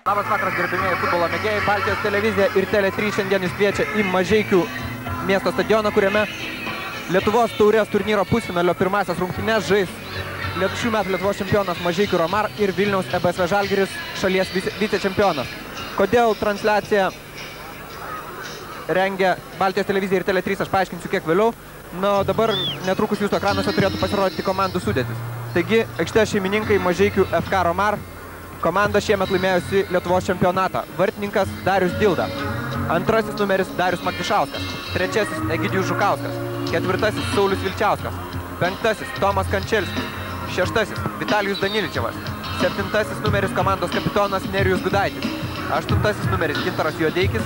Labas vakaras, gerbimieji futbolo mėgėjai. Baltijos televizija ir Tele3 šiandien jūs kviečia į Mažeikių miesto stadioną, kuriame Lietuvos taurės turnyro pusfinalio pirmasias rungtynes žais šių metų Lietuvos čempionas Mažeikių Romar ir Vilniaus EBSV Žalgiris šalies vicečempionas. Kodėl transliaciją rengia Baltijos televizija ir Tele3, aš paaiškinsiu kiek vėliau. Na, dabar netrukus jūsų ekranuose turėtų pasirodyti komandų sudėtis. Taigi, aikštės šeimininkai Mažeikių FK Romar. Komanda šiemet laimėjusi Lietuvos čempionatą. Vartininkas Darius Dilda. Antrasis numeris Darius Magdišauskas. Trečiasis Egidijus Žukauskas. Ketvirtasis Saulius Vilčiauskas. Penktasis Tomas Kančelskis. Šeštasis Vitalijus Daniličevas. Septintasis numeris komandos kapitonas Nerijus Gudaitis. Aštuntasis numeris Gintaras Juodeikis.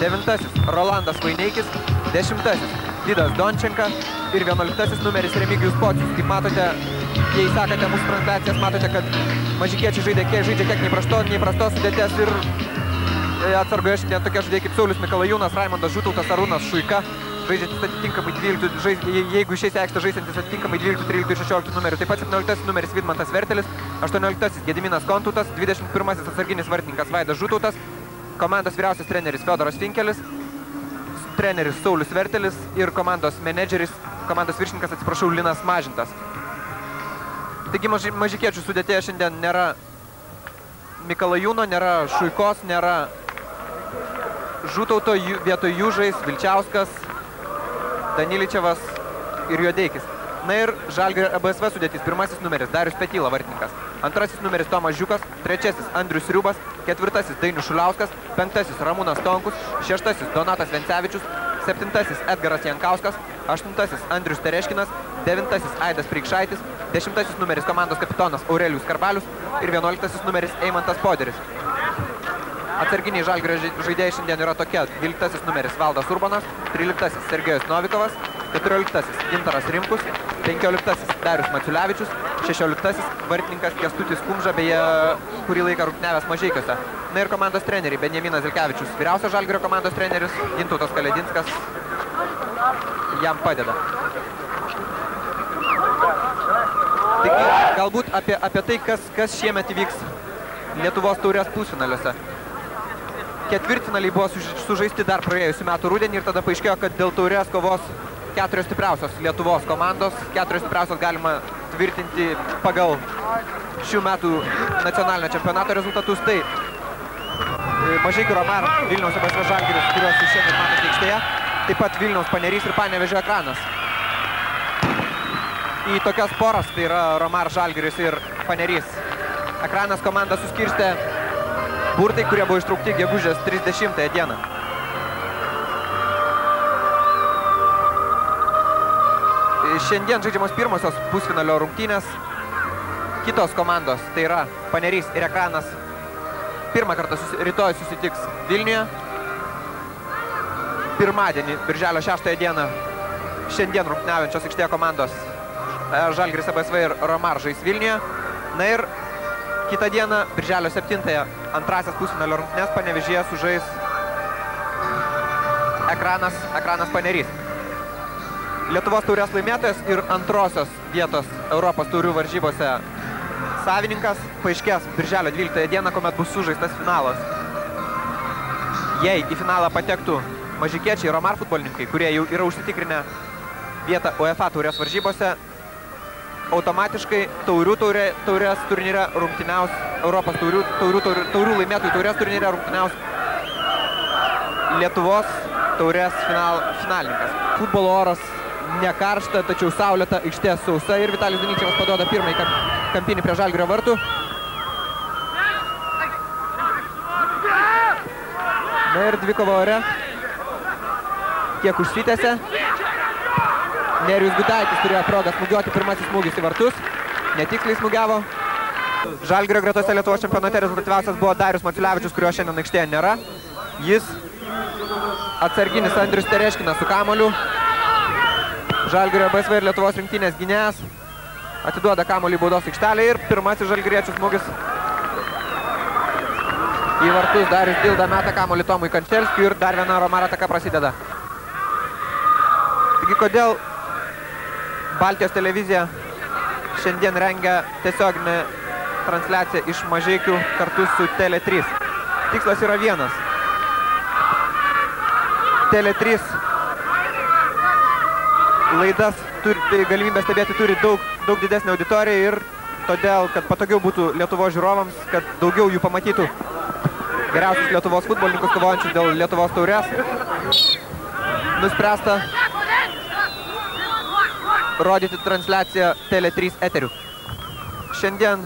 Devintasis Rolandas Vaineikis. Dešimtasis Vidas Dončenka. Ir 11 numeris Remigijus Pocius. Kaip matote, jei sekate mūsų transliacijas, matote, kad mažikiečiai žaidžia kiek neįprastos sudėties ir atsargoje šiandien tokie žaidėjai kaip Saulius Mikalajūnas, Raimondas Žutautas, Arūnas Šuika, žaidžiantis atitinkamai 12, jeigu išeis į aikštę žaisantis atitinkamai 12, 13 ir 16 numerių. Taip pat 17 numeris Vidmantas Vertelis, 18 Gediminas Kontutas, 21 atsarginis vartininkas Vaidas Žutautas, komandos vyriausias treneris Fiodoras Finkelis, treneris Saulius Vertelis ir komandos menedžeris, komandos viršininkas, Linas Mažintas. Taigi mažikiečių sudėtėje šiandien nėra Mikalajūno, nėra Šuikos, nėra Žutauto, vietoj jų žais Vilčiauskas, Daniličevas ir Juodeikis. Na ir Žalgirio EBSV sudėtis. Pirmasis numeris Darius Petyla, vartininkas. Antrasis numeris Tomas Žiukas, trečiasis Andrius Riubas, ketvirtasis Dainius Šuliauskas, penktasis Ramūnas Tonkus, šeštasis Donatas Vencevičius, septintasis Edgaras Jankauskas, aštuntasis Andrius Tereškinas, devintasis Aidas Preikšaitis, 10 numeris komandos kapitonas Aurelijus Karbalius ir 11 numeris Eimantas Poderis. Atsarginiai Žalgirio žaidėjai šiandien yra tokie: 12 numeris Valdas Urbanas, 13 Sergejus Novikovas, 14 Gintaras Rimkus, 15 Darius Maciulevičius, 16 vartininkas Kęstutis Kumža, beje, kurį laiką rungtyniavęs Mažeikiuose. Na ir komandos treneriai Benjaminas Zilkevičius, vyriausias Žalgirio komandos treneris Gintautas Kaledinskas jam padeda. Taigi, galbūt apie tai, kas šiemet įvyks Lietuvos taurės pusfinaliuose. Ketvirtfinaliai buvo sužaisti dar praėjusių metų rudenį ir tada paaiškėjo, kad dėl taurės kovos 4 stipriausios Lietuvos komandos. 4 stipriausios galima tvirtinti pagal šių metų nacionalinio čempionato rezultatus. Tai Mažeikių Romar, Vilniaus EBSV Žalgiris, kuriuos šiandien matote aikštėje. Taip pat Vilniaus Panerys ir Panevėžio Ekranas. Į tokias poras, tai yra Romar, Žalgiris ir Panerys. Ekranas komandą suskirstė burtai, kurie buvo ištraukti gegužės 30 dieną. Šiandien žaidžiamos pirmosios pusfinalio rungtynės. Kitos komandos, tai yra Panerys ir Ekranas, pirmą kartą rytoj susitiks Vilniuje. Pirmadienį, birželio 6 dieną, šiandien rungtyniaujančios aikštėje komandos Žalgiris EBSV ir Romar žais Vilniuje. Na ir kitą dieną, birželio 7-ąją, antrasias pusfinalio rungtynes Panevėžyje sužais Ekranas Panerys. Lietuvos taurės laimėtojas ir antrosios vietos Europos taurių varžybose savininkas paaiškės birželio 12 dieną, kuomet bus sužaistas finalas. Jei į finalą patektų mažikiečiai Romar futbolininkai, kurie jau yra užsitikrinę vietą UEFA taurės varžybose, automatiškai taurės turnyre rungtyniaus Europos taurių laimėtojų taurės turnyre rungtyniaus Lietuvos taurės finalininkas. Futbolo oras nekaršta, tačiau saulėta, aikštė sausa ir Vitalijus Daniličevas paduoda pirmąjį kampinį prie Žalgirio vartų. Na ir dvikova ore. Kiek užsitęsė. Nerijus Gudaitis turėjo progą smūgiuoti pirmasis smūgis į vartus. Netiksliai smūgiavo. Žalgirio gretose Lietuvos čempionate rezultatyviausias buvo Darius Maciulevičius, kurio šiandien aikštėje nėra. Jis atsarginis Andrius Tereškinas su kamuoliu. Žalgirio EBSV ir Lietuvos rinktinės gynėjas atiduoda kamuolį į baudos aikštelę ir pirmasis žalgiriečių smūgis į vartus. Darius Dilda meta kamuolį Tomui Kančelskiui ir dar viena Romar ataka prasideda. Taigi, kodėl Baltijos televizija šiandien rengia tiesioginę transliaciją iš Mažeikių kartu su Tele3? tikslas yra vienas. Tele3 laidas, galimybę stebėti turi daug didesnį auditoriją ir todėl, kad patogiau būtų Lietuvos žiūrovams, kad daugiau jų pamatytų geriausius Lietuvos futbolininkus kovojančius dėl Lietuvos taurės, nuspręsta rodyti transliaciją Tele3 eterių. Šiandien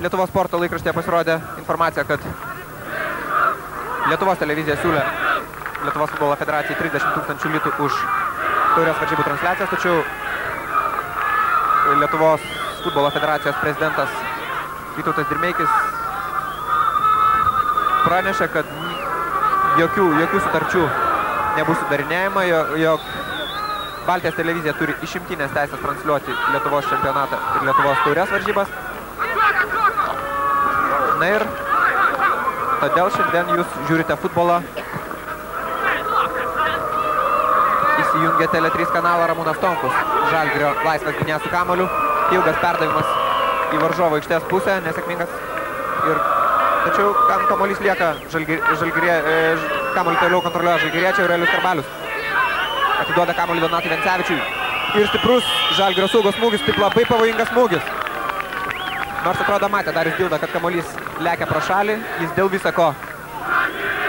Lietuvos sporto laikraštyje pasirodė informacija, kad Lietuvos televizija siūlė Lietuvos futbolo federacijai 30 000 litų už taurės varžybų transliacijas, tačiau Lietuvos futbolo federacijos prezidentas Vytautas Dirmeikis pranešė, kad jokių sutarčių nebus sudarinėjama, jog Baltijos televizija turi išimtinės teisės transliuoti Lietuvos čempionatą ir Lietuvos taurės varžybas. Na ir todėl šiandien jūs žiūrite futbolą. Įsijungia Tele3 kanalą Ramūnas Tonkus. Žalgirio laisvas gynėjas su kamuoliu. Ilgas perdavimas į varžovo aikštės pusę, nesėkmingas. Tačiau kamuolys lieka kamuolį toliau kontroliuoja žalgiriečiai Aurelijus Skarbalius. Atiduoda kamuolį Donatui Vencevičiui. Ir stiprus Žalgirio saugos smūgis, taip labai pavojingas smūgis. Nors atrodo matė Darius Dilda, kad kamuolys lekia pro šalį, jis dėl visako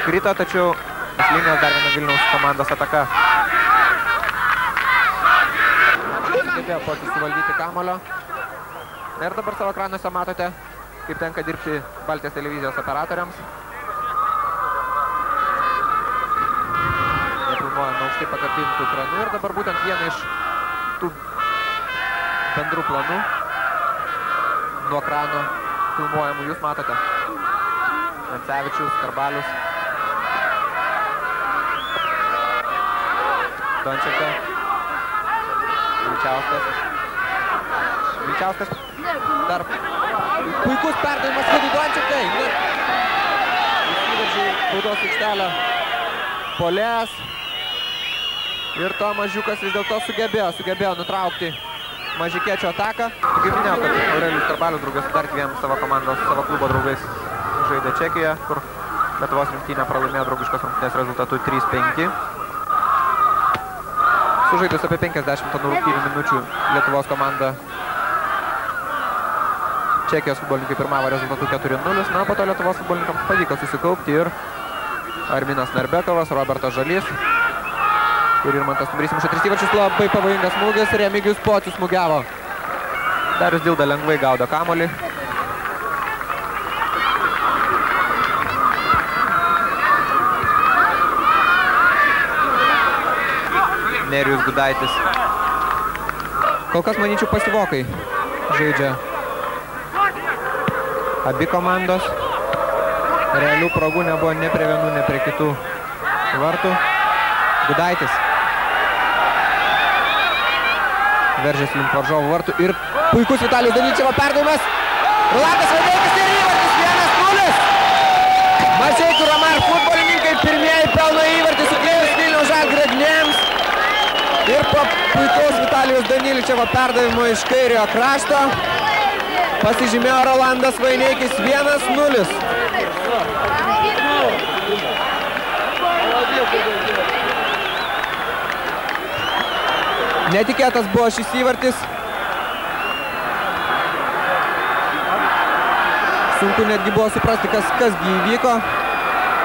krito, tačiau linijos dar viena Vilniaus komandos ataka. Sugebėjo pats suvaldyti kamuolio. Ir dabar savo ekranuose matote, kaip tenka dirbti Baltijos televizijos operatoriams. Filmuojant aukštai pakabintų ekranų ir dabar būtent vieną iš tų bendrų planų nuo ekrano filmuojamų jūs matote. Vencevičius, Skarbalius, Dončeka, Vilčiauskas dar puikus perdavimas vidų Dončekai. Įsiveržė baudos aikštelę puolėjas. Ir Tomas Žiūkas vis dėlto sugebėjo nutraukti Mažeikiečio ataką. Kaip minėjau, kad Aurelijus Skarbalius draugės su dar dviem savo klubo draugais žaidė Čekijoje, kur Lietuvos rinktinė pralaimėjo draugiškos rungtynės rezultatu 3-5. Sužaidus apie 50 rungtynių minučių Lietuvos komanda Čekijos futbolininkai pirmavo rezultatu 4-0. Na, po to Lietuvos futbolininkams pavyko susikaupti ir Arminas Narbekovas, Robertas Žalys ir Irmantas Stumbrys mušė 3 įvarčius. Labai pavojingas smūgis, Remigijus Pocius smūgiavo. Darius Dilda lengvai gaudo kamuolį. Nerijus Gudaitis. Kol kas, manyčiau, pasyvokai žaidžia abi komandos. Realių progų nebuvo ne prie vienų, ne prie kitų vartų. Gudaitis veržėsi link varžovų vartų ir puikus Vitalijus Danilyčevo perdavimas. Rolandas Vaineikis ir įvartis 1-0. Mažeikių Ramar futbolininkai pirmieji pelno įvartį suklėjus Vilniaus Žalgirio gynėjams. Ir po puikaus Vitalijus Danilyčevo perdavimo iš kairiojo krašto pasižymėjo Rolandas Vaineikis 1-0. Netikėtas buvo šis įvartis. Sunku netgi buvo suprasti, kasgi įvyko.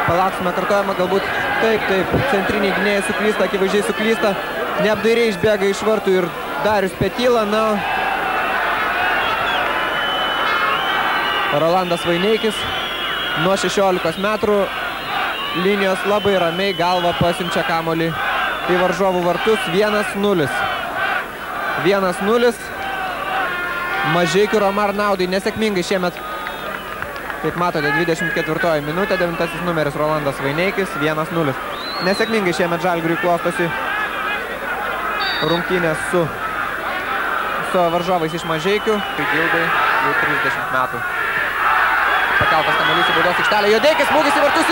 Palauksime kartojama, galbūt taip, centriniai gynėjai suklysta, akivaizdžiai suklysta. Neapdairiai išbėga iš vartų ir Darius Petyla. Na, Rolandas Vaineikis nuo 16 metrų linijos labai ramiai galva pasiunčia kamuolį į varžovų vartus. 1-0. 1-0. Mažeikių Ramar naudai nesėkmingai šiemet. Kaip matote, 24 minutė, 9 numeris Rolandas Vaineikis, 1-0. Nesėkmingai šiemet Žalgiriui klostosi rungtynės su varžovais iš Mažeikių. Gildai jau 30 metų. Pakeltas kamuolys į baudos aikštelę. Jodeikis smūgis į vartus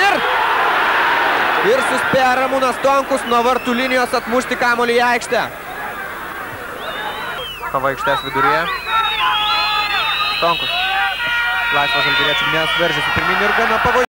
ir suspėja Ramūnas Tonkus nuo vartų linijos atmušti kamuolį į aikštę. Kova aikštės viduryje. Tonkus. Laisvas žalgiriečių gynėjas veržiasi pirmyn ir gana pavojingai.